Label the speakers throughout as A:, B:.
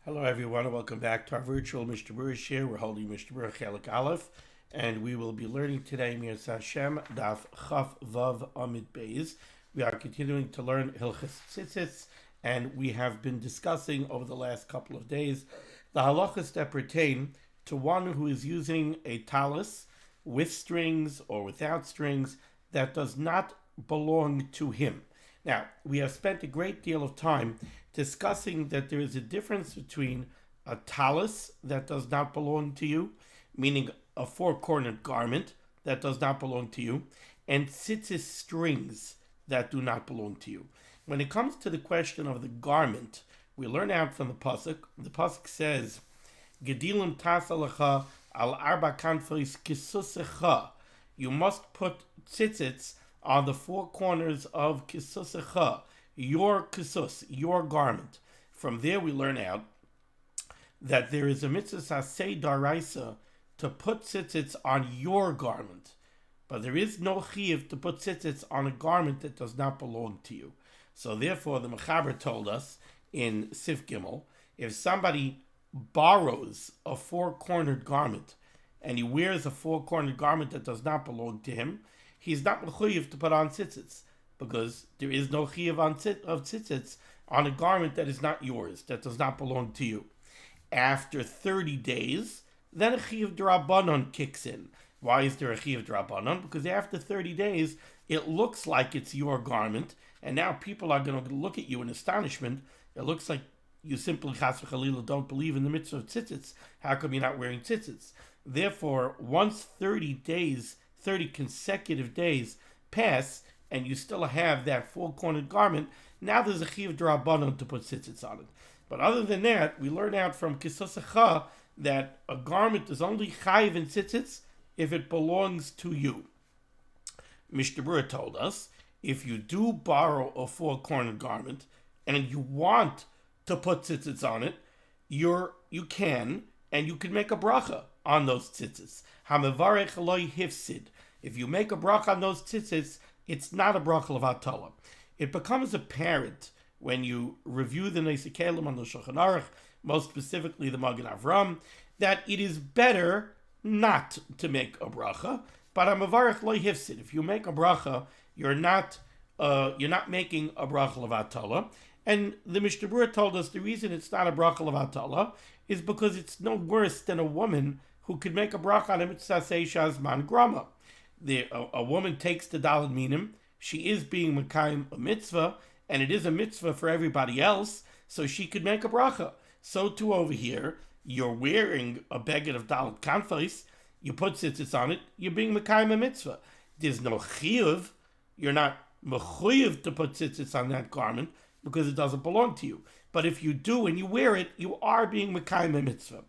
A: Hello everyone and welcome back to our virtual Mishnah Berurah share. We're holding Mishnah Berurah Chelik Aleph, and we will be learning today Miras Hashem Daf Chaf Vav Amid Beis. We are continuing to learn Hilchos Tzitzis, and we have been discussing over the last couple of days the halachos that pertain to one who is using a talis with strings or without strings that does not belong to him. Now, we have spent a great deal of time discussing that there is a difference between a talis that does not belong to you, meaning a four-cornered garment that does not belong to you, and tzitzis strings that do not belong to you. When it comes to the question of the garment, we learn out from the pasuk. The pasuk says, "Gedilim tasalacha al arba kanfos kisusecha." You must put tzitzits on the four corners of kisusecha, your kisus, your garment. From there we learn out that there is a mitzvah sasei daraisa to put tzitzits on your garment, but there is no chiyuv to put tzitzits on a garment that does not belong to you. So therefore the Mechaber told us in Sif Gimel, if somebody borrows a four-cornered garment and he wears a four-cornered garment that does not belong to him, he's not mechuyev to put on tzitzits, because there is no chiyuv of tzitzits on a garment that is not yours, that does not belong to you. After 30 days, then a chiyuv d'Rabbanan kicks in. Why is there a chiyuv d'Rabbanan? Because after 30 days, it looks like it's your garment, and now people are going to look at you in astonishment. It looks like you simply, chas v'chalila, don't believe in the mitzvah of tzitzits. How come you're not wearing tzitzits? Therefore, once 30 consecutive days pass, and you still have that four-cornered garment, now there's a chiyuv d'Rabbanan to put tzitzits on it. But other than that, we learn out from kisusecha that a garment is only chayiv in tzitzits if it belongs to you. Mishnah Berurah told us, if you do borrow a four-cornered garment, and you want to put tzitzits on it, you can make a bracha on those tzitzits. Hamevarech loy hifsid. If you make a bracha on those tzitzits, it's not a bracha of HaTorah. It becomes apparent when you review the Neisei Kelim on the Shulchan Aruch, most specifically the Magen Avram, that it is better not to make a bracha. But Hamevarech loy hifsid. If you make a bracha, you're not making a bracha of HaTorah. And the Mishnah Berurah told us the reason it's not a bracha of HaTorah is because it's no worse than a woman who could make a bracha on a mitzvah seisha zman grama. A woman takes the daled minim, she is being mekayim a mitzvah, and it is a mitzvah for everybody else, so she could make a bracha. So too over here, you're wearing a beged of daled kanfos, you put tzitzits on it, you're being mekayim a mitzvah. There's no chiyuv, you're not mechuyev to put tzitzits on that garment, because it doesn't belong to you. But if you do and you wear it, you are being mekayim a mitzvah.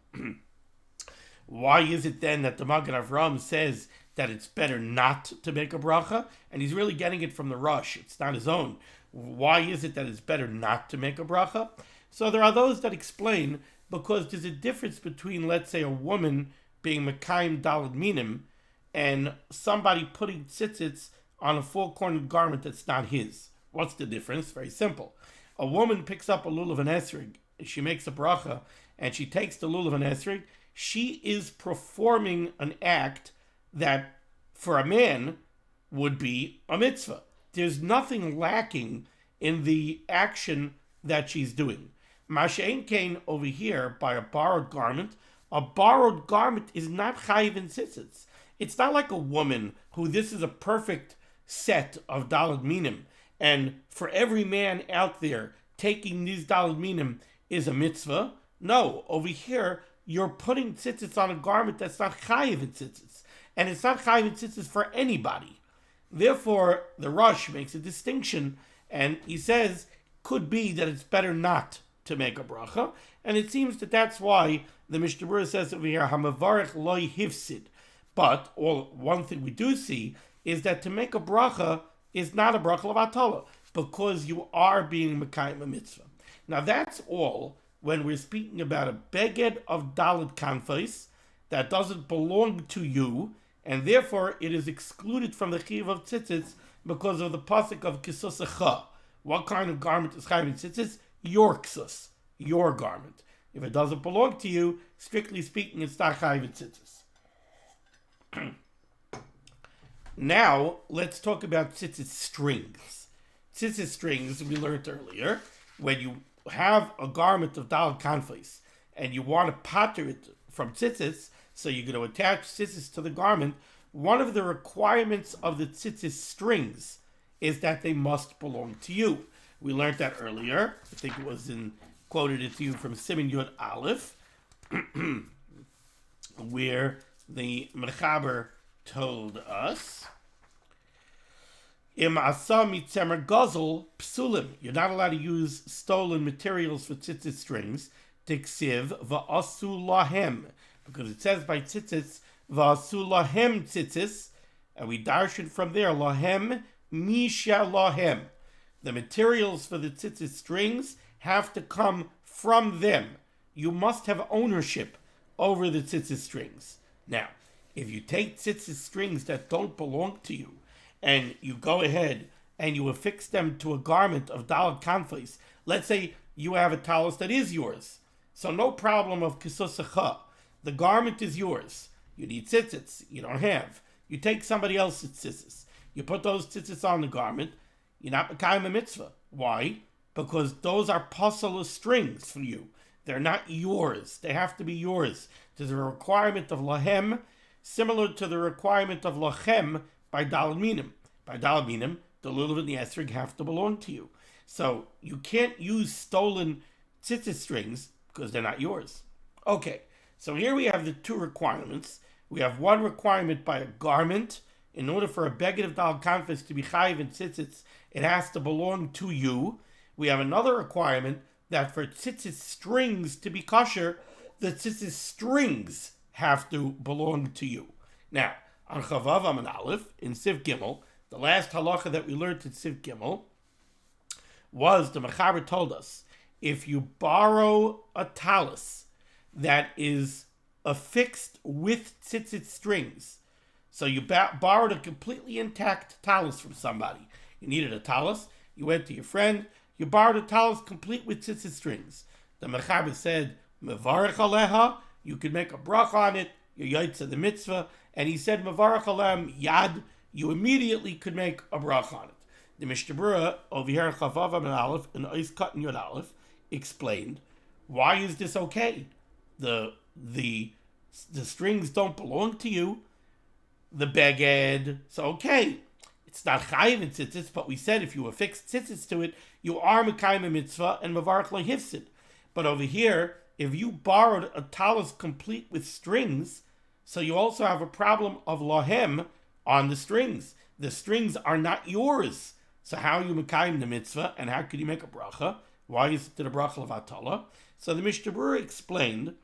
A: Why is it then that the Magen Avram says that it's better not to make a bracha? And he's really getting it from the Rush. It's not his own. Why is it that it's better not to make a bracha? So there are those that explain, because there's a difference between, let's say, a woman being mekayim daled minim and somebody putting tzitzits on a four-cornered garment that's not his. What's the difference? Very simple. A woman picks up a lulav and esrig, she makes a bracha, and she takes the lulav and esrig. She is performing an act that, for a man, would be a mitzvah. There's nothing lacking in the action that she's doing. Masha'en kain over here, by a borrowed garment is not chayiv in tzitzits. It's not like a woman who this is a perfect set of daled minim, and for every man out there, taking these daled minim is a mitzvah. No, over here, you're putting tzitzits on a garment that's not chayiv in tzitzits. And it's not chayiv in tzitzits for anybody. Therefore, the Rush makes a distinction, and he says, could be that it's better not to make a bracha. And it seems that that's why the Mishnah Berurah says over here, Hamevarech loy hifsid. But one thing we do see is that to make a bracha is not a bracha of HaTorah, because you are being mekayim a mitzvah. Now that's all when we're speaking about a beged of daled kanfos that doesn't belong to you, and therefore it is excluded from the chiyuv of tzitzits because of the pasuk of kisusecha. What kind of garment is chayiv in tzitzits? Your ksus, your garment. If it doesn't belong to you, strictly speaking, it's not chayiv in tzitzis. Now, let's talk about tzitzis strings. Tzitzis strings, we learned earlier, when you have a garment of daled kanfos and you want to pater it from tzitzis, so you're going to attach tzitzis to the garment, one of the requirements of the tzitzis strings is that they must belong to you. We learned that earlier. I think it was quoted it to you from Siman Yud Aleph, where the Mechaber told us, Im asa mitzemer gazel psulim. You're not allowed to use stolen materials for tzitzis strings. Tiksiv va'asu lahem. Because it says by tzitzis, va'asu lahem tzitzis, and we darshan from there, lahem misha lahem. The materials for the tzitzis strings have to come from them. You must have ownership over the tzitzis strings. Now, if you take tzitzis strings that don't belong to you, and you go ahead and you affix them to a garment of daled kanfos, let's say you have a talis that is yours, so no problem of kisusacha. The garment is yours. You need tzitzits. You don't have. You take somebody else's tzitzits. You put those tzitzits on the garment. You're not mekayim a mitzvah. Why? Because those are pasul strings for you. They're not yours. They have to be yours. There's a requirement of lahem, similar to the requirement of lachem by daled minim. By daled minim, the lulav and the esrog have to belong to you. So you can't use stolen tzitzit strings because they're not yours. Okay, so here we have the two requirements. We have one requirement by a garment. In order for a beged of daled kanfos to be chayiv in tzitzits, it has to belong to you. We have another requirement that for tzitzit strings to be kosher, the tzitzit strings have to belong to you. Now, on Chavav Amin Aleph, in Siv Gimel, the last halacha that we learned in Siv Gimel was, the Mechaber told us, if you borrow a talis that is affixed with tzitzit strings, so you borrowed a completely intact talis from somebody. You needed a talis, you went to your friend, you borrowed a talis complete with tzitzit strings. The Mechaber said, Mevarech aleha, you could make a brach on it, your yaitza the mitzvah, and he said, Mevarech alem yad, you immediately could make a brach on it. The Mishnah Berurah, over here in Chavav Amin Aleph, and Ois Kat and Yud Aleph, explained, why is this okay? The strings don't belong to you, the beged, so okay. It's not chayiv in tzitzits, but we said if you affix tzitzits to it, you are mekayim a mitzvah and mevarach lehifsid. But over here, if you borrowed a talis complete with strings, so you also have a problem of lahem on the strings. The strings are not yours. So how are you mekayim the mitzvah, and how could you make a bracha? Why is it to the bracha of HaTorah? So the Mishnah Berurah explained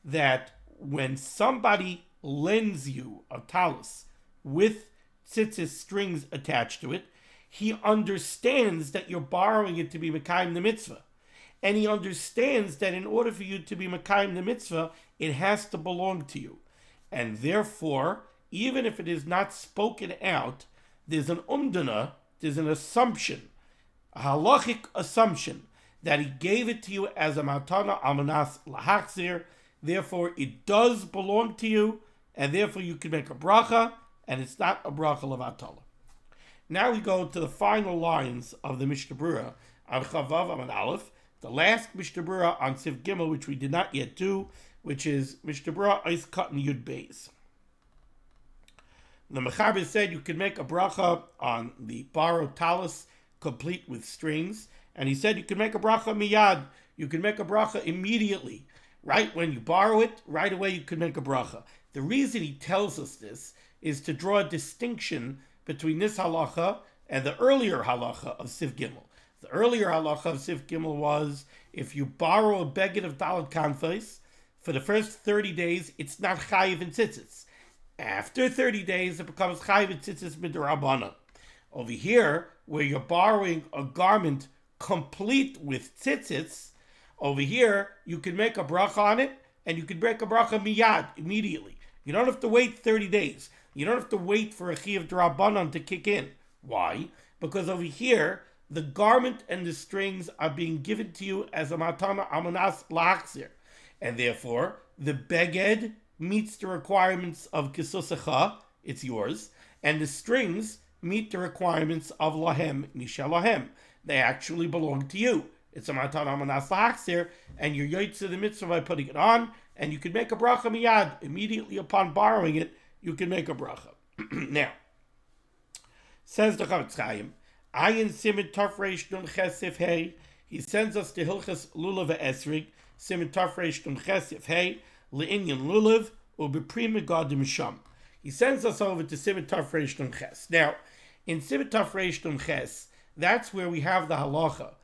A: that when somebody lends you a talis with tzitzis strings attached to it, he understands that you're borrowing it to be mekayim the mitzvah. And he understands that in order for you to be mekayim the mitzvah, it has to belong to you. And therefore, even if it is not spoken out, there's an umdana, there's an assumption, a halachic assumption, that he gave it to you as a matana almanas lahachzir. Therefore, it does belong to you, and therefore you can make a bracha, and it's not a bracha of HaTorah. Now we go to the final lines of the Mishnah Berurah on Chavav Amin Aleph, the last Mishnah Berurah on Siv Gimel, which we did not yet do, which is Mishnah Berurah Ois Kat and Yud Beis. The Mechaber said you can make a bracha on the borrowed talis complete with strings, and he said you can make a bracha miyad, you can make a bracha immediately. Right when you borrow it, right away you can make a bracha. The reason he tells us this is to draw a distinction between this halacha and the earlier halacha of Siv Gimel. The earlier halacha of Siv Gimel was, if you borrow a beged of daled kanfos, for the first 30 days, it's not chayiv in tzitzits. After 30 days, it becomes chayiv in tzitzits midrabanan. Over here, where you're borrowing a garment complete with tzitzits, over here, you can make a bracha on it, and you can make a bracha miyad, immediately. You don't have to wait 30 days. You don't have to wait for a chiyuv d'Rabbanan to kick in. Why? Because over here, the garment and the strings are being given to you as a matana almanas lahachzir. And therefore, the beged meets the requirements of kisusacha, it's yours, and the strings meet the requirements of lahem, misha lahem. They actually belong to you. It's a matana manas lahachzir, and you're yoytze the mitzvah by putting it on, and you can make a bracha miyad. Immediately upon borrowing it, you can make a bracha. Now, says the Chavetz Chaim, Ayin Siman Tafresh Nun Chesif Hey. He sends us to Hilchas Lulav Esrig, Siman Tafresh Nun Chesif Hey, Le'inyan Lulav, Ubeprima Gadim Sham. He sends us over to Siman Tafresh Nun Ches. Now, in Siman Tafresh Nun Ches, that's where we have the halacha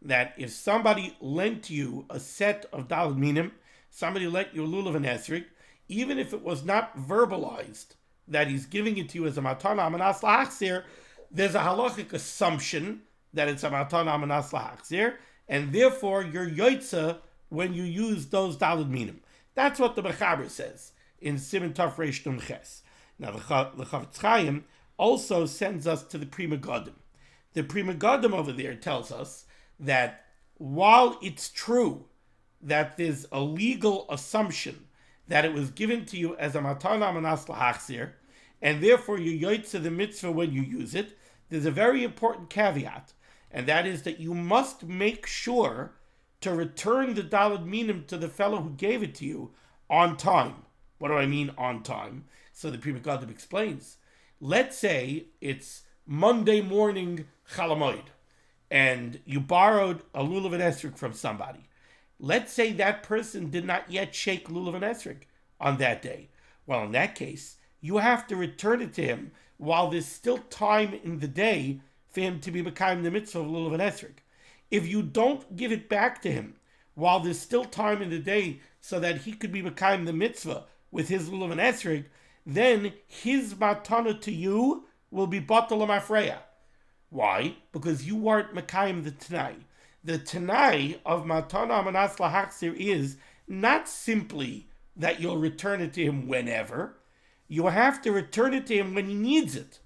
A: that if somebody lent you a set of daled minim, somebody lent you a lulav and esrig, even if it was not verbalized that he's giving it to you as a matana amanas lahachzir, there's a halachic assumption that it's a matana amanas lahachzir, and therefore you're yoitza when you use those daled minim. That's what the Mechaber says in Siman Tafresh Nun Ches. Now the Chavetz Chaim also sends us to the Prima Godim. The Prima Godim over there tells us that while it's true that there's a legal assumption that it was given to you as a matana manas lahachzir, and therefore you yoytze the mitzvah when you use it, there's a very important caveat, and that is that you must make sure to return the daled minim to the fellow who gave it to you on time. What do I mean on time? So the Prima Godim explains. Let's say it's Monday morning Chalamoid, and you borrowed a lulav and esrog from somebody. Let's say that person did not yet shake lulav and esrog on that day. Well, in that case, you have to return it to him while there's still time in the day for him to be mekayim the mitzvah of lulav and esrog. If you don't give it back to him while there's still time in the day so that he could be mekayim the mitzvah with his lulav and esrog, then his matana to you will be batal mafreya. Why? Because you weren't mekayim the Tanai. The Tanai of matana manas lahachzir is not simply that you'll return it to him whenever. You have to return it to him when he needs it.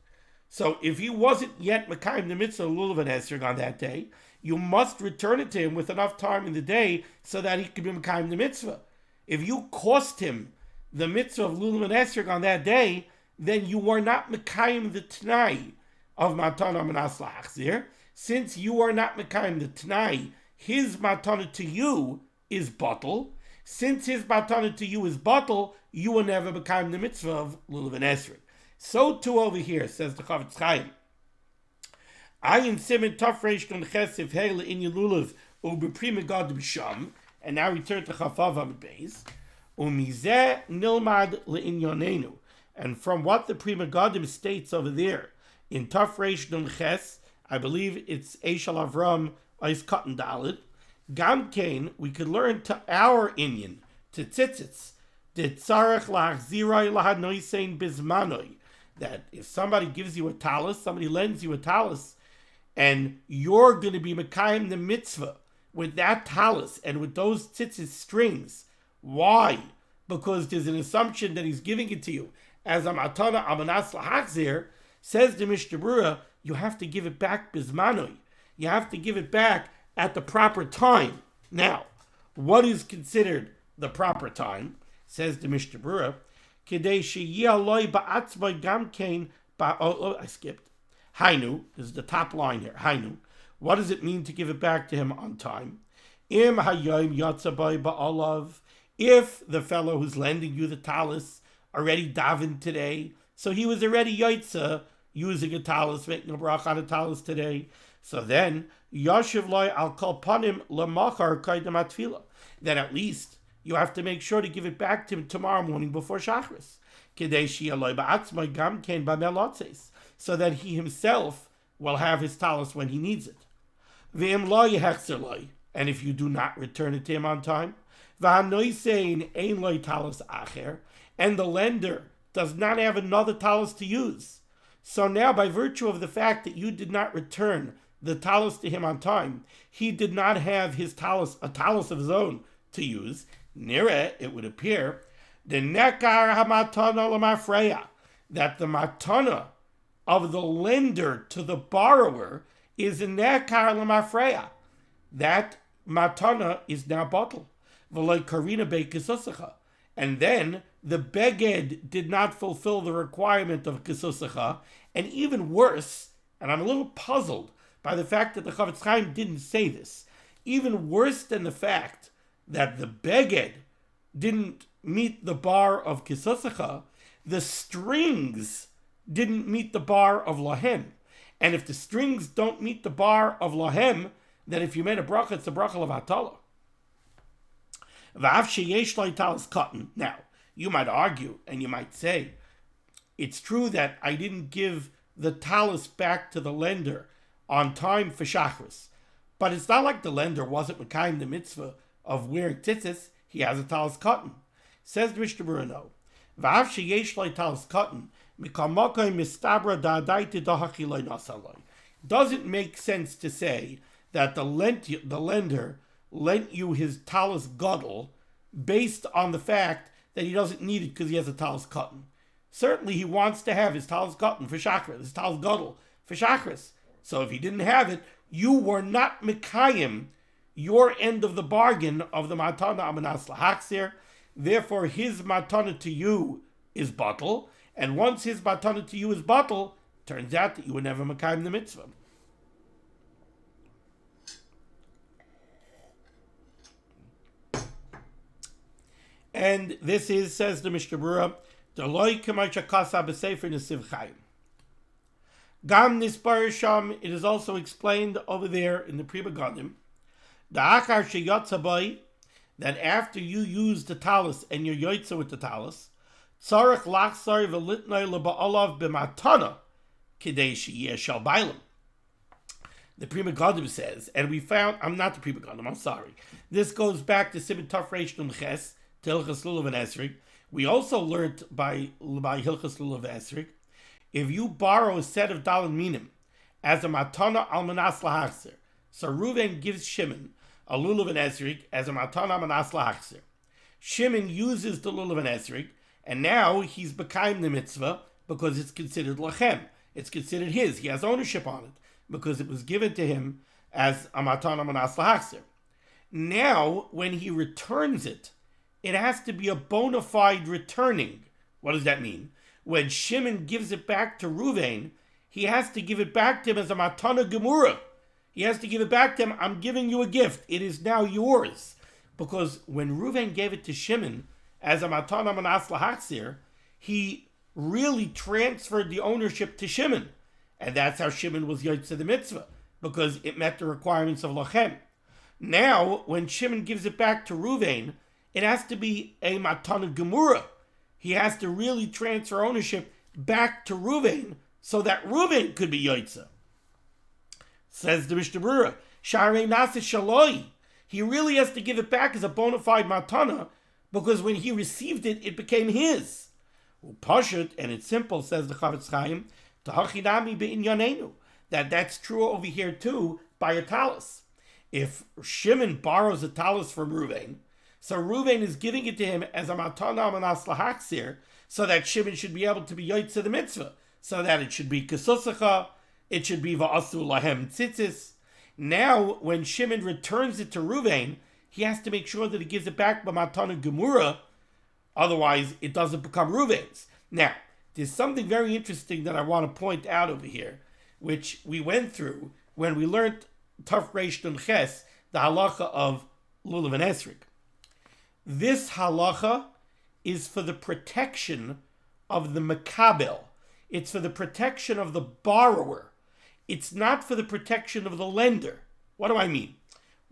A: So if he wasn't yet mekayim the mitzvah lulav and esrog on that day, you must return it to him with enough time in the day so that he could be mekayim the mitzvah. If you cost him the mitzvah of lulav and esrog on that day, then you are not mekayim the Tanai of matana manas lahachzir. Since you are not mekayim the Tanai, his matana to you is batal. Since his matana to you is batal, you will never mekayim the mitzvah of lulav and esrog. So too over here, says the Chavetz Chaim. Ayin Siman Tafresh Nun Chesif Hele Inyan Lulav Ubeprima Gadim Sham. And now we turn to Chavav Amid Beis. Umizeh Nilmad LeInyonenu. And from what the Prima Godim states over there, in Tafresh Nun Ches, I believe it's Eishal Avram Eis Katan Dalit, Gam Kain, we could learn to our Inyan, to Tzitzitz, the Tzarech Lachzirai Lahanoisein Bizmanoi, that if somebody gives you a talis, somebody lends you a talis, and you're going to be mekayim the mitzvah with that talis and with those tzitzit strings. Why? Because there's an assumption that he's giving it to you as a matana amanas lahachzir. Says the Mishnah Berurah, you have to give it back bizmanoi. You have to give it back at the proper time. Now, what is considered the proper time? Says the Mishnah Berurah, kedei sheyeh aloi ba'atzmai gam kein I skipped. Hainu, this is the top line here. Hainu. What does it mean to give it back to him on time? Im hayom yatzabai ba'olav. If the fellow who's lending you the talis already davened today, so he was already yotza using a talis, making a bracha on a talis today. So then, yashiv loy al kol panim lemachar kaidem atfila. Then at least you have to make sure to give it back to him tomorrow morning before Shachris. Kedei sheyeh loy ba'atzmai gam kein b'melotzes. So that he himself will have his talis when he needs it. V'im lo yehechzer loy. And if you do not return it to him on time, v'hanoisein ein loy talis acher. And the lender does not have another talis to use. So now, by virtue of the fact that you did not return the talis to him on time, he did not have his talis, a talis of his own, to use. Nire, it would appear, the nekar hamatana lemafreya, that the matana of the lender to the borrower is a nekar lemafreya. That matana is now batal. v'loy karina be'kisusacha. And then the beged did not fulfill the requirement of kisusacha, and even worse, and I'm a little puzzled by the fact that the Chavetz Chaim didn't say this, even worse than the fact that the beged didn't meet the bar of kisusacha, the strings didn't meet the bar of lahem. And if the strings don't meet the bar of lahem, then if you made a bracha, it's a bracha of HaTorah. Now, you might argue and you might say, it's true that I didn't give the talis back to the lender on time for Shachris, but it's not like the lender wasn't mekayim the mitzvah of wearing tzitzis. He has a talis cotton. Says the Mishnah Berurah, no. Doesn't make sense to say that the lender lent you his talis gadol based on the fact that he doesn't need it because he has a talis cotton. Certainly he wants to have his talis cotton for Shachris, his talis gadol for Shachris. So if he didn't have it, you were not mekayim your end of the bargain of the matana amanas lahaksir. Therefore his matana to you is batal, and once his matana to you is batal, turns out that you were never mekayim the mitzvah. And this is, says the Mishnah Berurah, Deloy k'maycha kasa b'sefer nesiv chayim. Gam nisbar sham, it is also explained over there in the Pri Begadim, da'achar sheyotza bay, that after you use the talis and you're yotza with the talis, tzarech lachzar v'litnai leba'alav b'matana k'dei sheyeh shal bailam. The Pri Begadim says, and we found, I'm not the Pri Begadim, I'm sorry. This goes back to Siman Taf Reish Nun Ches, to Hilchas Lulav and Esrik. We also learned by Hilchas Lulav and Esrik, if you borrow a set of Daled Minim as a matana almanas lahachzer, so Reuven gives Shimon a lulav and esrik as a matana almanas lahachzer. Shimon uses the lulav and esrik, and now he's mekayim the mitzvah because it's considered lachem. It's considered his. He has ownership on it because it was given to him as a matana almanas lahachzer. Now, when he returns it, it has to be a bona fide returning. What does that mean? When Shimon gives it back to Reuven, he has to give it back to him as a matana gemura. He has to give it back to him. I'm giving you a gift. It is now yours. Because when Reuven gave it to Shimon as a matana manas lahaksir, he really transferred the ownership to Shimon. And that's how Shimon was yotze the mitzvah, because it met the requirements of lachem. Now, when Shimon gives it back to Reuven, it has to be a matana gemura. He has to really transfer ownership back to Reuven so that Reuven could be yotze. Says the Mishnah Berurah, Sharei Nasa Shaloi. He really has to give it back as a bona fide matana because when he received it, it became his. Upashut, and it's simple, says the Chavetz Chaim, Tahachidami be'inyanenu, that's true over here too by a talis. If Shimon borrows a talis from Reuven, so Reuven is giving it to him as a matana manas lahaksir, so that Shimon should be able to be yotze the mitzvah, so that it should be kesusacha, it should be va'asu lahem tzitzis. Now, when Shimon returns it to Reuven, he has to make sure that he gives it back by matana gemura, otherwise it doesn't become Reuven's. Now, there's something very interesting that I want to point out over here, which we went through when we learned Taf Reish Nun Ches, the halacha of lulav and esrik. This halacha is for the protection of the makabel. It's for the protection of the borrower. It's not for the protection of the lender. What do I mean?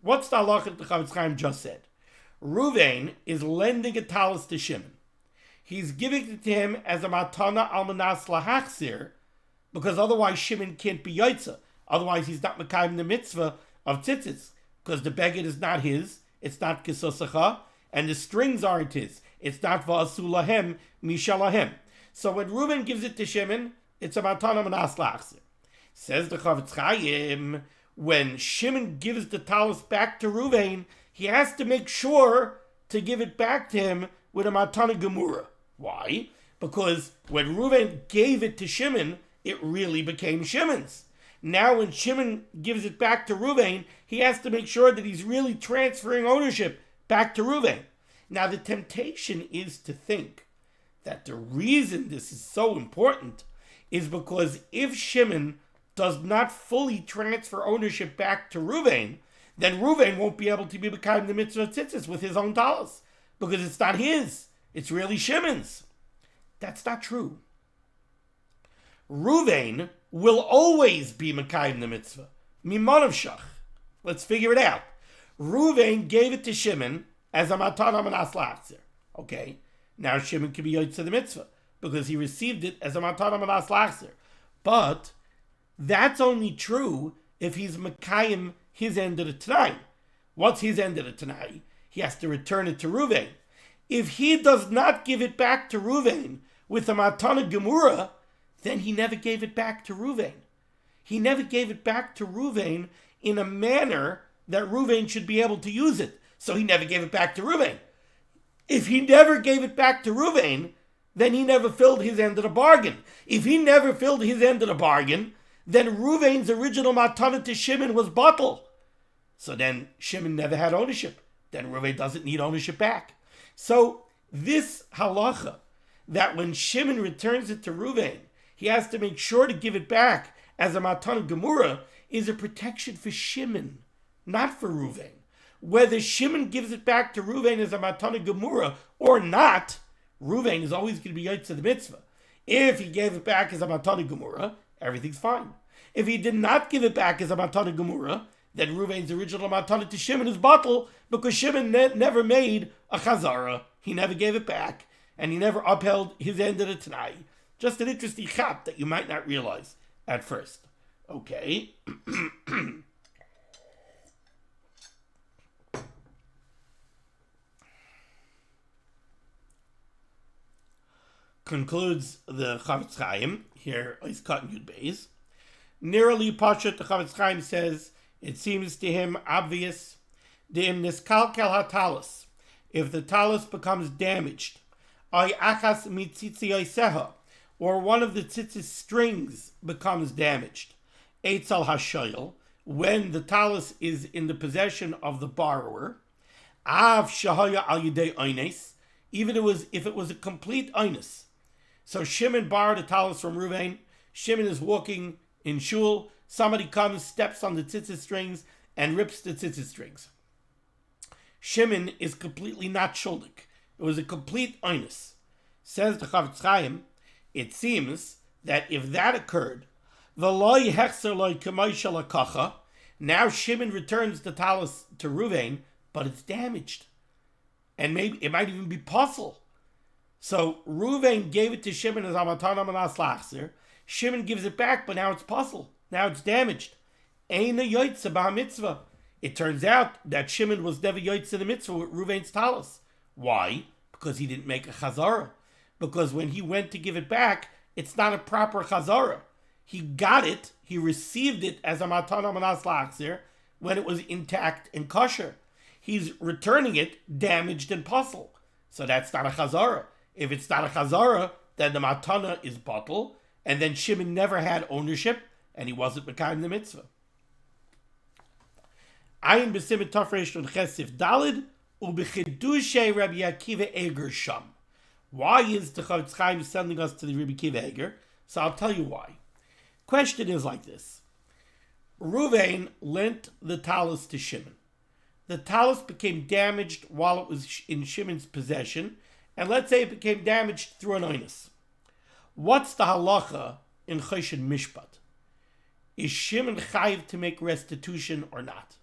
A: What's the halacha that the Chavetz Chaim just said? Reuven is lending a talis to Shimon. He's giving it to him as a matana almanas lahachzir, because otherwise Shimon can't be yotze. Otherwise he's not mekayim the mitzvah of tzitzis, because the beged is not his, it's not kesusacha, and the strings aren't his. It's not va'asu lahem mishalahem. So when Reuven gives it to Shimon, it's a matana manas lachzir. Says the Chavetz Chaim, when Shimon gives the talis back to Reuven, he has to make sure to give it back to him with a matana gemura. Why? Because when Reuven gave it to Shimon, it really became Shimon's. Now when Shimon gives it back to Reuven, he has to make sure that he's really transferring ownership back to Reuven. Now the temptation is to think that the reason this is so important is because if Shimon does not fully transfer ownership back to Reuven, then Reuven won't be able to be mekayim the mitzvah of tzitzis with his own talis, because it's not his, it's really Shimon's. That's not true. Reuven will always be mekayim the mitzvah. Mimanav shach. Let's figure it out. Reuven gave it to Shimon as a matana manas lachzer. Okay, now Shimon can be yotze the mitzvah because he received it as a matana manas lachzer. But that's only true if he's mekayim his end of the Tanai. What's his end of the Tanai? He has to return it to Reuven. If he does not give it back to Reuven with a matana gemura, then he never gave it back to Reuven. He never gave it back to Reuven in a manner that Reuven should be able to use it. So he never gave it back to Reuven. If he never gave it back to Reuven, then he never filled his end of the bargain. If he never filled his end of the bargain, then Reuven's original matana to Shimon was batal. So then Shimon never had ownership. Then Reuven doesn't need ownership back. So this halacha, that when Shimon returns it to Reuven, he has to make sure to give it back as a matana gemura, is a protection for Shimon, not for Reuven. Whether Shimon gives it back to Reuven as a matana gemura or not, Reuven is always going to be yotze the mitzvah. If he gave it back as a matana gemura, everything's fine. If he did not give it back as a matana gemura, then Reuven's original matana to Shimon is batal, because Shimon never made a chazara. He never gave it back, and he never upheld his end of the Tanai. Just an interesting chap that you might not realize at first. Okay. Concludes the Chavetz Chaim here. He's cutting Yud Beis. Nearly Pashat, the Chavetz Chaim says, it seems to him obvious, De'im niskalkel ha-talis, if the talis becomes damaged, ay achas mitzitzi seha, or one of the tzitzis strings becomes damaged, eitzal hashoyel, when the talis is in the possession of the borrower, av shahaya al yidei oines, even if it was a complete oines. So Shimon borrowed a talis from Reuven. Shimon is walking in shul. Somebody comes, steps on the tzitzit strings, and rips the tzitzit strings. Shimon is completely not shuldik. It was a complete oines. Says the Chavetz Chaim, it seems that if that occurred, now Shimon returns the talis to Reuven, but it's damaged. And maybe it might even be puzzle. So Reuven gave it to Shimon as a matana manas lachzer. Shimon gives it back, but now it's puzzle. Now it's damaged. Eina yotze b'ha mitzvah. It turns out that Shimon was never yotze the mitzvah with Reuven's talis. Why? Because he didn't make a chazara. Because when he went to give it back, it's not a proper chazara. He got it, he received it as a matana manas lachzer when it was intact and kosher. He's returning it damaged and puzzle. So that's not a chazara. If it's not a chazara, then the matana is batal, and then Shimon never had ownership, and he wasn't mekayim the mitzvah. Ayin b'simen tafresh on chesif dalid u'b'chidushay Rabbi Akiva Eger sham. Why is the Chavetz Chaim sending us to the Rabbi Akiva Eger? So I'll tell you why. Question is like this: Reuven lent the talis to Shimon. The talis became damaged while it was in Shimon's possession, and let's say it became damaged through an oinus. What's the halacha in Choshen Mishpat? Is Shimon chayiv to make restitution or not?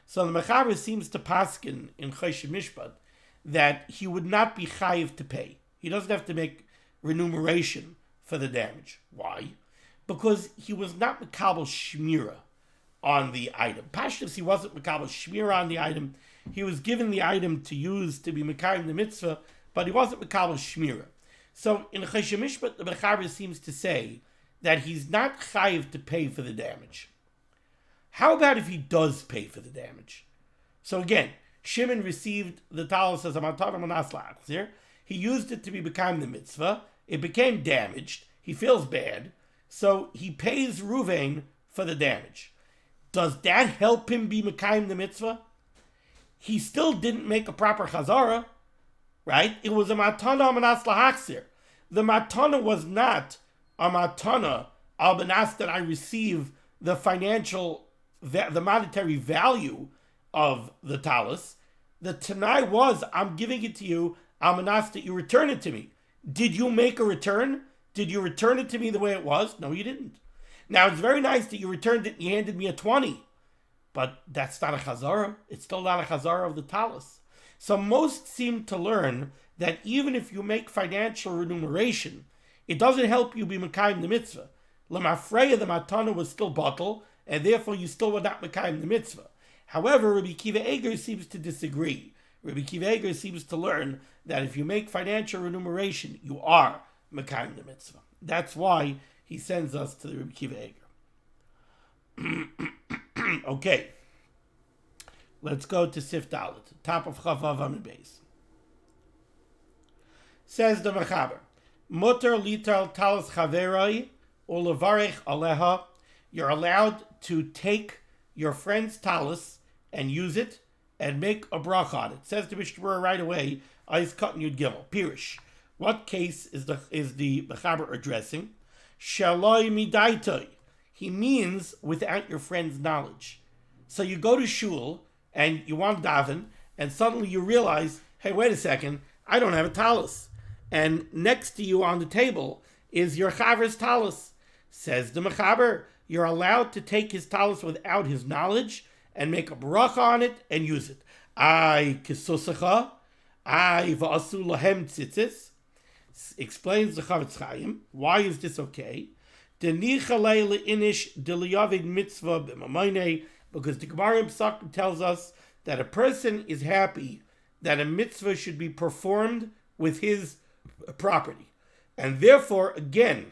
A: So the Mechaber seems to paskin in Choshen Mishpat that he would not be chayiv to pay. He doesn't have to make remuneration for the damage. Why? Because he was not mekabel shmira on the item. Pashtus, he wasn't mekabel shmira on the item. He was given the item to use to be mekayim the mitzvah, but he wasn't mekabel shmira. So in Choshen Mishpat, the Mechaber seems to say that he's not chayiv to pay for the damage. How about if he does pay for the damage? So again, Shimon received the talis as a matana manas lachzer. He used it to be mekayim the mitzvah. It became damaged. He feels bad. So he pays Reuven for the damage. Does that help him be mekayim the mitzvah? he still didn't make a proper chazara, right? It was a matana manas lahachzir. The matana was not a matana al benas that I receive the the monetary value of the talis. The tanai was, I'm giving it to you, al benas that you return it to me. Did you make a return? Did you return it to me the way it was? No, you didn't. Now, it's very nice that you returned it and you handed me a 20. But that's not a chazara. It's still not a chazara of the talis. So most seem to learn that even if you make financial remuneration, it doesn't help you be mekayim the mitzvah. Lemafreya, the matana was still batal, and therefore you still were not mekayim the mitzvah. However, Rabbi Kiva Eger seems to disagree. Rabbi Kiva Eger seems to learn that if you make financial remuneration, you are mekayim the mitzvah. That's why he sends us to the Rabbi Kiva Eger. Okay, let's go to Sif Dalet, top of Chavav Amid Beis. Says the Mechaber, Mutar lital talis chaveroi ulevarech aleha. You're allowed to take your friend's talis and use it and make a bracha on it. Says the Mishnah Berurah right away, Ais Katan Yud Gimel. Pirish. What case is the Mechaber addressing? Shaloi midaitoi. He means without your friend's knowledge. So you go to shul and you want daven, and suddenly you realize, hey, wait a second, I don't have a talis. And next to you on the table is your chaver's talis. Says the Mechaber, you're allowed to take his talis without his knowledge and make a bracha on it and use it. Ay kisusacha, ay va'asu lahem tzitzis. Explains the Chavetz Chaim. Why is this okay? Because the Gemara Psachim tells us that a person is happy that a mitzvah should be performed with his property. And therefore, again,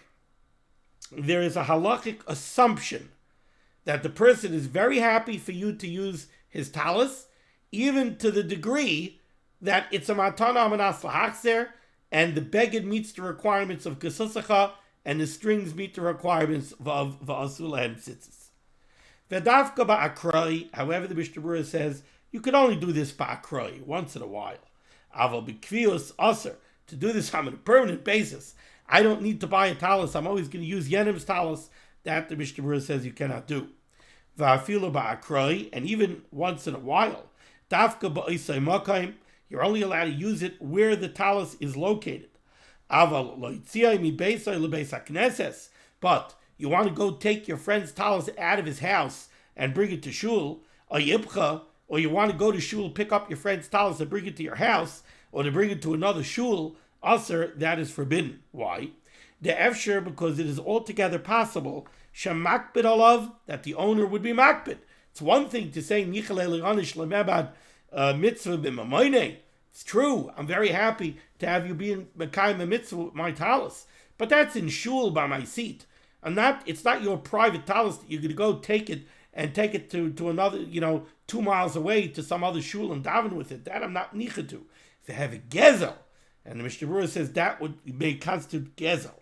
A: there is a halachic assumption that the person is very happy for you to use his talis, even to the degree that it's a matana manas lahachzer, and the beged meets the requirements of kesusacha, and the strings meet the requirements of va'asula and tzitzis. V'davka ba'akroi, however, the Mishnah Berurah says, you can only do this ba'akroi, once in a while. Aval b'kvius aser, to do this on a permanent basis. I don't need to buy a talis, I'm always going to use Yenim's talis. That the Mishnah Berurah says you cannot do. Va'afilu ba'akroi, and even once in a while, davka ba'isay makayim, you're only allowed to use it where the talis is located. But you want to go take your friend's talis out of his house and bring it to shul, or you want to go to shul, pick up your friend's talis and bring it to your house, or to bring it to another shul, aser, that is forbidden. Why? The efsher, because it is altogether possible, shemakbid alav, that the owner would be makbid. It's one thing to say mitzvah b'mamayne. It's true. I'm very happy to have you be in Mekayim mitzvah with my talis, but that's in shul by my seat. It's not your private talis that you're going to go take it to another, 2 miles away to some other shul and daven with it. That I'm not nicha to. If they have a gezel, and the Mishnah Berurah says that may constitute gezel.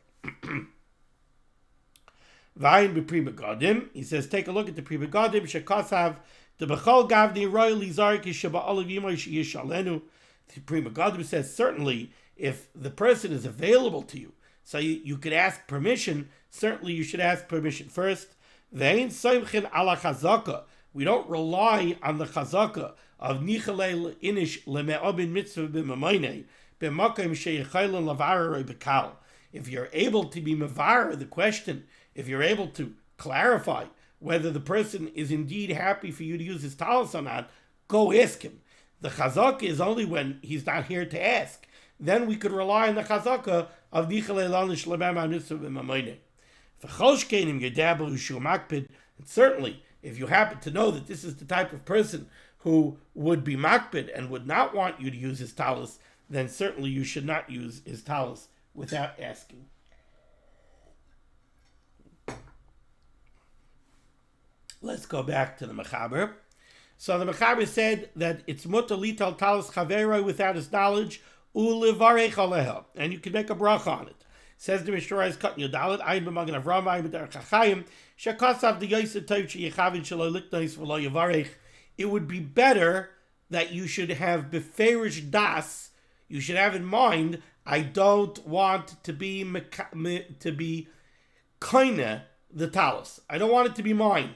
A: Vayin b'pri begadim. He says, take a look at the pri begadim. Shekasav the bechol gavni royal lizarki sheba olav yimoy sheyishalenu. The Pri Megadim says, certainly, if the person is available to you, so you could ask permission, certainly you should ask permission first. We don't rely on the chazaka of nichalei inish leme'obin mitzvah b'mamayne b'makayim sheyechaylen lavar bekal. If you're able to be mavar the question, if you're able to clarify whether the person is indeed happy for you to use his talis or not, go ask him. The chazaka is only when he's not here to ask. Then we could rely on the chazaka of Nichalei Lanish Lebam HaNitzvah B'Mamayne. And certainly, if you happen to know that this is the type of person who would be makbid and would not want you to use his talis, then certainly you should not use his talis without asking. Let's go back to the Mechaber. So the Mechaber said that it's mutar lital talis chaveroi without his knowledge, ulevarech aleha, and you can make a bracha on it. Says the Mishnah Berurah is cutting your dalit. Ayin b'magen Avram, ayin b'derech hachayim. Shekasav the yosef tov sheyechavin shelo liknois v'lo yavarech. It would be better that you should have beferish das. You should have in mind, I don't want to be koine the talis. I don't want it to be mine.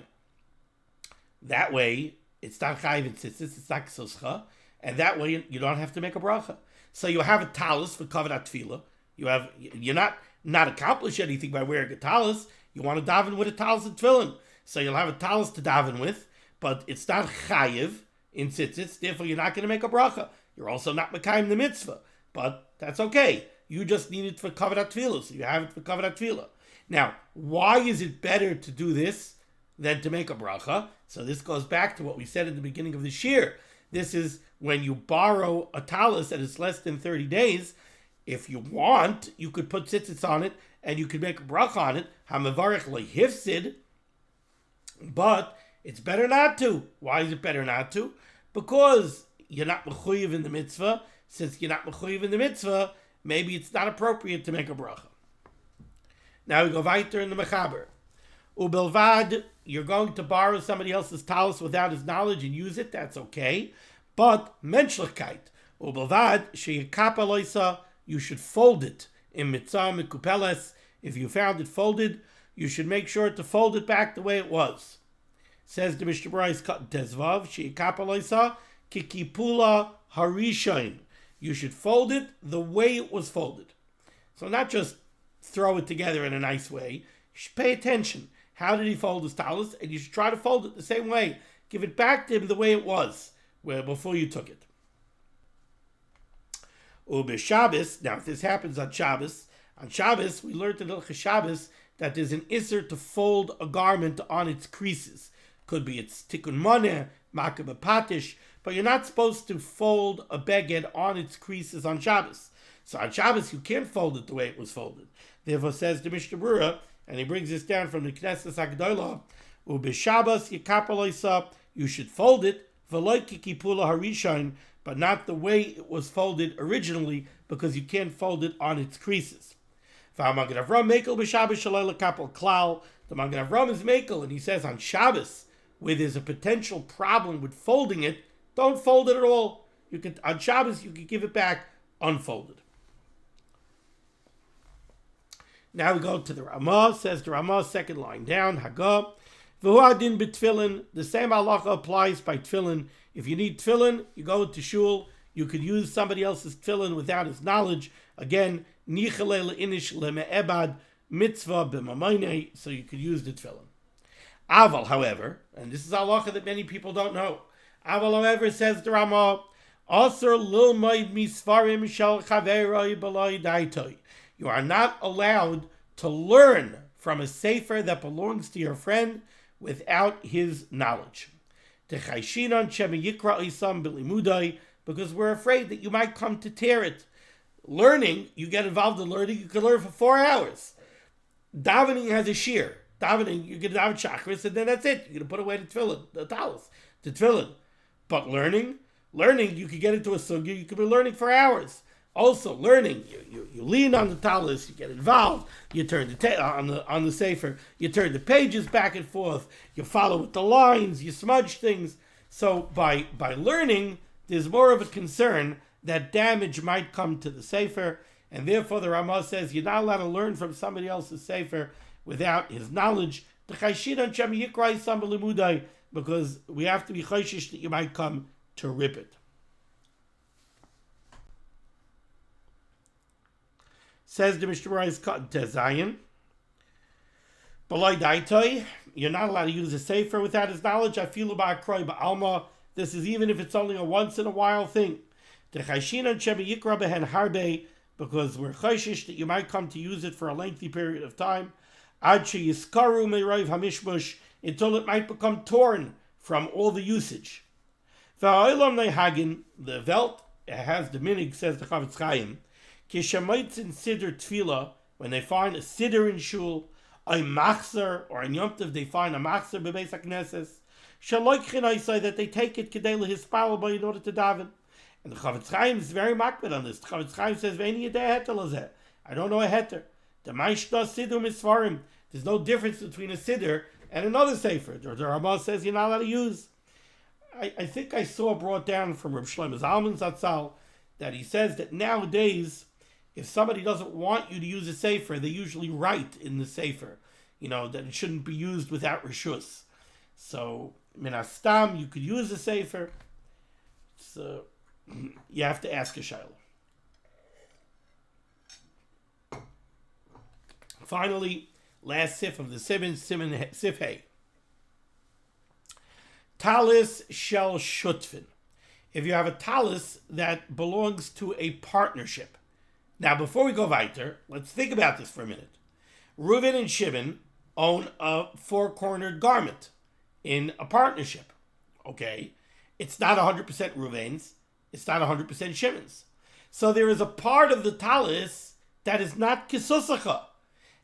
A: That way, it's not chayiv and tzitzis, it's not ksuscha, and that way you don't have to make a bracha. So you have a talis for kavod tefillah. You're not accomplish anything by wearing a talis. You want to daven with a talis and tefillin. So you'll have a talis to daven with, but it's not chayiv in tzitzis, therefore you're not going to make a bracha. You're also not mekayim the mitzvah, but that's okay. You just need it for kavod tefillah, so you have it for kavod tefillah. Now, why is it better to do this than to make a bracha? So this goes back to what we said at the beginning of the shir. This is when you borrow a talis and it's less than 30 days. If you want, you could put tzitzits on it and you could make a bracha on it. Hamavarech lehifsid. But it's better not to. Why is it better not to? Because you're not mechuyev in the mitzvah. Since you're not mechuyev in the mitzvah, maybe it's not appropriate to make a bracha. Now we go weiter in the mechaber. Ubelvad, you're going to borrow somebody else's talis without his knowledge and use it, that's okay. But menschlichkeit, ubelvad, sheyikapa loisa, you should fold it in mitzvah mekupeles. If you found it folded, you should make sure to fold it back the way it was. Says the Mishnah Berurah cut tezvav, sheyikapa loisa, kikipula harishain. You should fold it the way it was folded. So not just throw it together in a nice way. You should pay attention. How did he fold his talis? And you should try to fold it the same way. Give it back to him the way it was before you took it. Shabbos, now if this happens on Shabbos we learned in Hilchos Shabbos that there's an isser to fold a garment on its creases. Could be it's tikkun moneh, makeh b'patish, but you're not supposed to fold a beged on its creases on Shabbos. So on Shabbos you can't fold it the way it was folded. Therefore says the Mishnah Berurah, and he brings this down from the Knesset HaGedolah, Ubeshabbos yikapaloisa, you should fold it, v'lo kikipula harishain, but not the way it was folded originally, because you can't fold it on its creases. The Magen Avraham is makel, and he says on Shabbos, where there's a potential problem with folding it, don't fold it at all. On Shabbos, you can give it back unfolded. Now we go to the Ramah. Says the Ramah, second line down. Hagah. V'huadin b'tfilin. The same halacha applies by tefillin. If you need tefillin, you go to shul. You could use somebody else's tefillin without his knowledge. Again, nichale le'inish le'me'ebad mitzvah b'mamayne. So you could use the tefillin. Aval, however, and this is halacha that many people don't know. Aval, however, says the Ramah, Asr lilmaid misvarim shel chaveroi b'loi daitoi. You are not allowed to learn from a sefer that belongs to your friend without his knowledge. Because we're afraid that you might come to tear it. Learning, you get involved in learning, you can learn for 4 hours. Davening has a shear. Davening, you get daven chakras, and then that's it. You're going to put away the tefillin, the talis, the tefillin. But learning, you can get into a sugya, you could be learning for hours. Also, learning, you lean on the talis, you get involved, you turn on the sefer, you turn the pages back and forth, you follow with the lines, you smudge things. So by learning, there's more of a concern that damage might come to the sefer, and therefore the Ramah says you're not allowed to learn from somebody else's sefer without his knowledge. Because we have to be chayshish that you might come to rip it. Says the Mishnah Berurah Tezayin. B'loi daitoi, you're not allowed to use a sefer without his knowledge. Afilu ba'akroi ba'alma. This is even if it's only a once in a while thing. Because we're chayshish that you might come to use it for a lengthy period of time. Ad sheyiskaru me'roiv hamishmush, until it might become torn from all the usage. V'ha'olam nehagin, the Velt has the minig, says the Chavetz Chaim. Kishamoitzin siddur tefillah, when they find a siddur in shul, a machzer, or in Yom Tov they find a machzer bebeis hakneses, shaloikchin I that they take it kedei lehispal by in order to daven. And the Chavetz Chaim is very makbid on this. The Chavetz Chaim says, "Ve'eni yedei heter lazeh." I don't know a heter. The ma'ishta siddur misvarim. There's no difference between a siddur and another sefer. The Ramah says you're not allowed to use. I think I saw brought down from Reb Shlomo Zalman Zatzal that he says that nowadays, if somebody doesn't want you to use a sefer, they usually write in the sefer, that it shouldn't be used without reshus. So, min hastam, you could use a sefer. So, you have to ask a shayla. Finally, last sif of the Siman sif hey. Talis shel shutfin. If you have a talis that belongs to a partnership. Now, before we go weiter, let's think about this for a minute. Reuven and Shimon own a four-cornered garment in a partnership. Okay? It's not 100% Reuven's. It's not 100% Shimon's. So there is a part of the talis that is not kisusacha.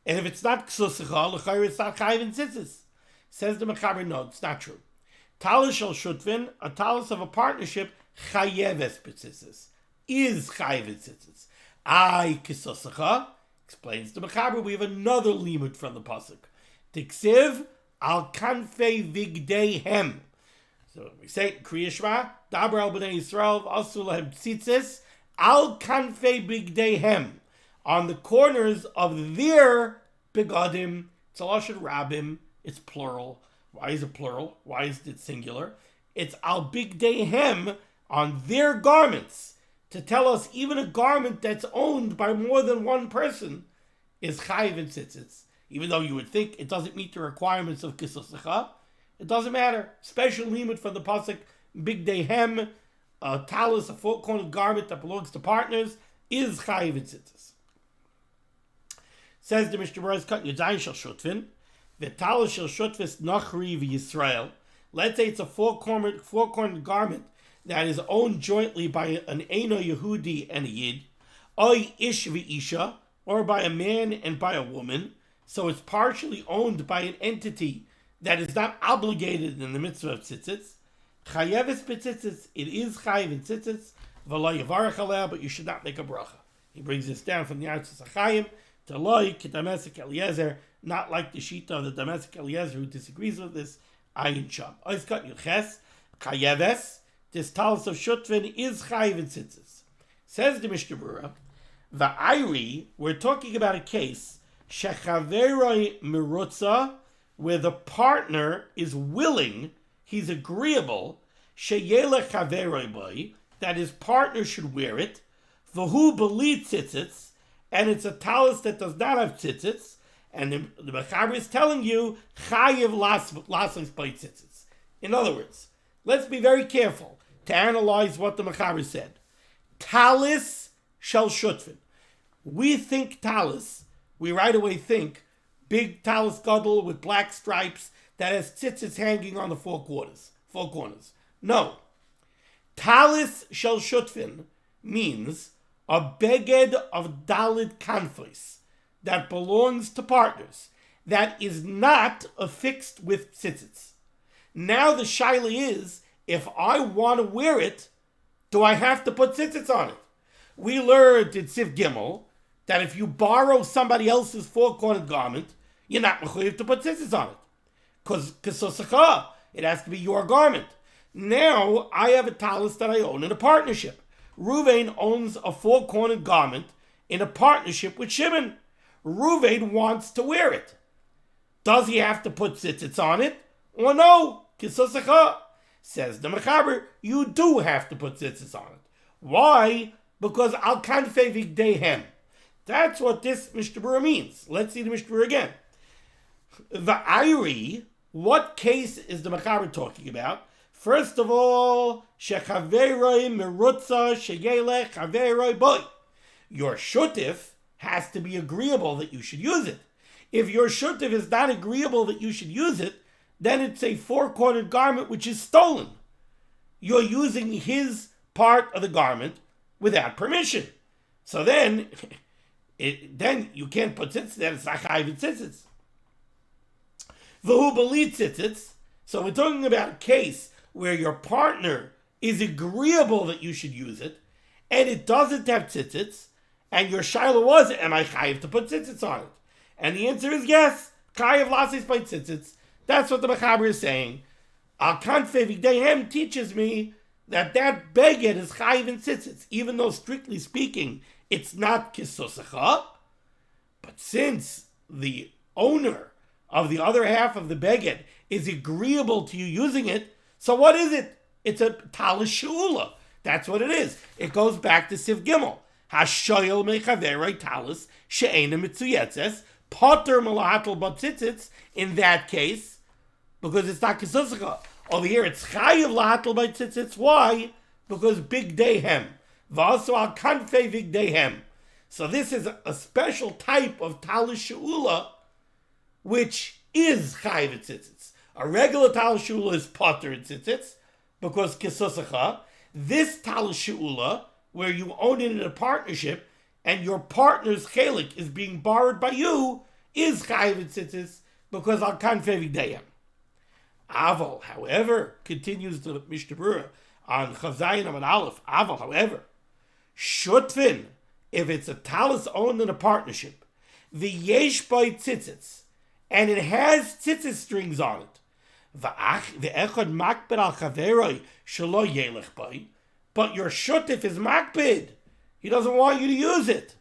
A: And if it's not kisusacha, l'chayr it's not chayiv and tzitzis. Says the Mechaber, no, it's not true. Talis shel shutvin, a talis of a partnership, chayeves b'tzitzis, is chayiv and tzitzis. Ay kisusacha, explains the Mechaber, we have another limud from the pasuk. Tiksiv al kanfei vigdeihem. So we say in Kriya Shema, Daber al b'nei Yisrael v'asu lahem tzitzis al kanfei vigdeihem, on the corners of their begadim. It's a lashon rabim. It's plural. Why is it plural? Why is it singular? It's al bigdeihem, on their garments, to tell us even a garment that's owned by more than one person is chayiv and tzitzis. Even though you would think it doesn't meet the requirements of kisusacha, it doesn't matter. Special limud from the pasuk bigdeihem, a talis, a four-cornered garment that belongs to partners, is chayiv and tzitzis. Says the Mishnah Berurah, cut Yadayin shel shutfin. The talis shel shutvis nachri v'Yisrael. Let's say it's a four-cornered garment that is owned jointly by an Eino Yehudi and a Yid, oy ish v'isha, or by a man and by a woman. So it's partially owned by an entity that is not obligated in the mitzvah of tzitzis. Chayeves b'tzitzis, it is chayev in tzitzis, v'lo yavarach aleh, but you should not make a bracha. He brings this down from the Artzos HaChaim to loy k'tamesik Eliezer, not like the shita of the Damesik Eliezer who disagrees with this. Ayin sham. Oiskat yuches chayeves. This talis of shutvin is chayev in tzitzis. Says the Mishnah Berurah, va'ayri, we're talking about a case shechaveroi mirutza, where the partner is willing, he's agreeable, sheyelech chaveroi boy, that his partner should wear it, v'hu beli tzitzis, and it's a talis that does not have tzitzis, and the Mechaber is telling you chayiv lasos by tzitzis. In other words, let's be very careful to analyze what the Mechaber said. Talis shel shutfin. We think talis, we right away think big talis gadol with black stripes that has tzitzis hanging on the four corners. No. Talis shel shutfin means a beged of dalid kanfos that belongs to partners, that is not affixed with tzitzits. Now the shaila is, if I want to wear it, do I have to put tzitzits on it? We learned in Sif Gimel that if you borrow somebody else's four-cornered garment, you're not mechuyev to put tzitzits on it. Because kesosaka, it has to be your garment. Now I have a talis that I own in a partnership. Reuven owns a four-cornered garment in a partnership with Shimon. Reuven wants to wear it. Does he have to put tzitzits on it? Or no? Kisosaka. Says the Mechaber, you do have to put tzitzits on it. Why? Because al kanfei vigdeihem. That's what this Mishnah Berurah means. Let's see the Mishnah Berurah again. Va'ayri, what case is the Mechaber talking about? First of all, shechaveroi merutza sheyelech chaveroi boy. Your shutif has to be agreeable that you should use it. If your shutif is not agreeable that you should use it, then it's a four-cornered garment which is stolen. You're using his part of the garment without permission. So then you can't put tzitzit there. It's not chayiv tzitzit. V'hu beli tzitzit. So we're talking about a case where your partner is agreeable that you should use it, and it doesn't have tzitzits, and your shaila was, am I chayiv to put tzitzits on it? And the answer is yes, chayiv lasis by tzitzits. That's what the Mechaber is saying. Al Kanfe Vigdehem teaches me that beged is chayiv in tzitzis, even though strictly speaking it's not kisusacha. But since the owner of the other half of the beged is agreeable to you using it, so what is it? It's a talis she'ula. That's what it is. It goes back to Siv Gimel. Hashoyel mechaverei talis she'ena mitzuyetzes potter malahatel batzitzitz. In that case, because it's not kisusacha. Over here, it's chayiv lahatel batzitzitz. Why? Because big dehem. V'aso al kanfei big dehem. So this is a special type of talis she'ula, which is chayiv tzitzitz. A regular talis she'ula is potter tzitzitz because kisusacha. This talis she'ula, where you own it in a partnership and your partner's chelik is being borrowed by you, is chayiv tzitzitz because al kanfei v'deyam. Aval, however, continues the Mishnah Berurah on Chazayin Amad Aleph. Aval, however, shutvin, if it's a talis owned in a partnership, the yesh by tzitzitz, and it has tzitzit strings on it, ve'echad makbid al chaveroi shelo yelech by, but your shutif is makbid, he doesn't want you to use it,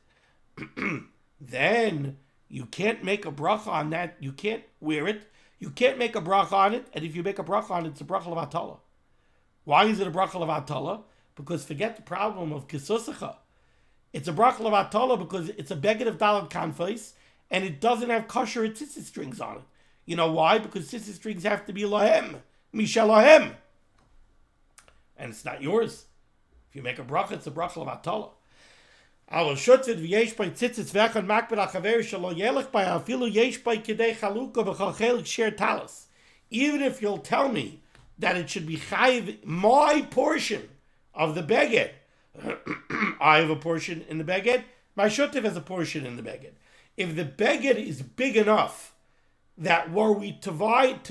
A: then you can't make a bracha on that, you can't wear it, you can't make a bracha on it, and if you make a bracha on it, it's a bracha of HaTorah. Why is it a bracha of HaTorah? Because forget the problem of kisusacha. It's a bracha of HaTorah because it's a beged of dalad kanfos, and it doesn't have kosher tzitzit strings on it. You know why? Because tzitzit strings have to be lohem, misha lohem, and it's not yours. If you make a bracha, it's a bracha of HaTorah. Our shutzit v'yesh by tzitzit v'echad makbid al-chaver shelo yelech by afilu yesh by kidei chaluka b'chalchelik share talis. Even if you'll tell me that it should be chayiv my portion of the beged, I have a portion in the beged, my shutiv has a portion in the beged. If the beged is big enough that were we to divide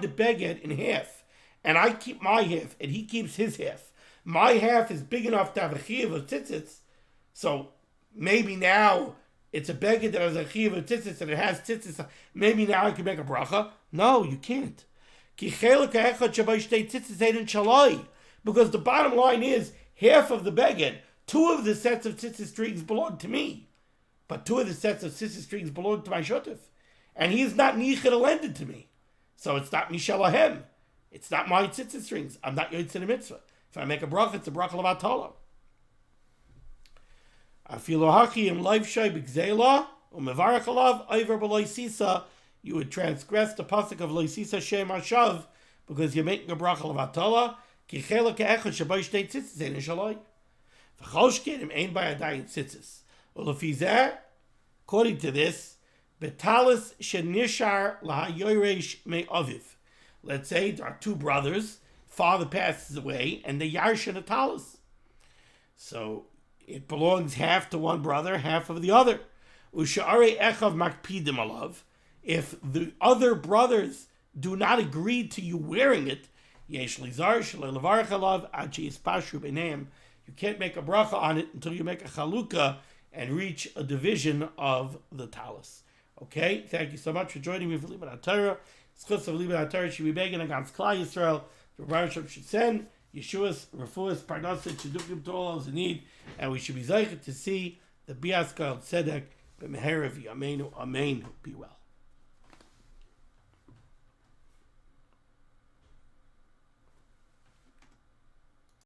A: the beged in half, and I keep my half and he keeps his half, my half is big enough to have a chiyuv of tzitzits. So maybe now it's a beged that has a chiyuv of tzitzits and it has tzitzits. Maybe now I can make a bracha. No, you can't. Because the bottom line is half of the beged, 2 of the sets of tzitzit strings belong to me, but 2 of the sets of tzitzit strings belong to my shotif, and he is not nicha to lend it to me. So it's not mishalahem. It's not my tzitzit strings. I'm not yotzei mitzvah. If I make a bracha, it's a bracha of HaTorah. You would transgress the pasuk of loisisa shem hashav because you're making a bracha of HaTorah. Ki chelak echad shabai shtei tzitzis ein shaloi. V'chol shkenim ein bayadayin tzitzis. Ulefizeh, according to this, betalis shenishar lahayoresh me'aviv. Let's say there are 2 brothers, father passes away, and they yarshin a talis. So it belongs half to one brother, half of the other. Usha'arei echav makpidim alav. If the other brothers do not agree to you wearing it, yesh lizar shalei levarach alav ad sheyispashu b'neim. You can't make a bracha on it until you make a chalukah and reach a division of the talis. Okay, thank you so much for joining me for limud HaTorah. Schutz of limud HaTorah should be begging against Klal Yisrael. The Rebbe should send Yeshua's, Refuah's, Parnassah, Chidukim to all those in need, and we should be zeichet to see the Bias Kal Tzedek b'meherav Yameinu. Amen. Be well.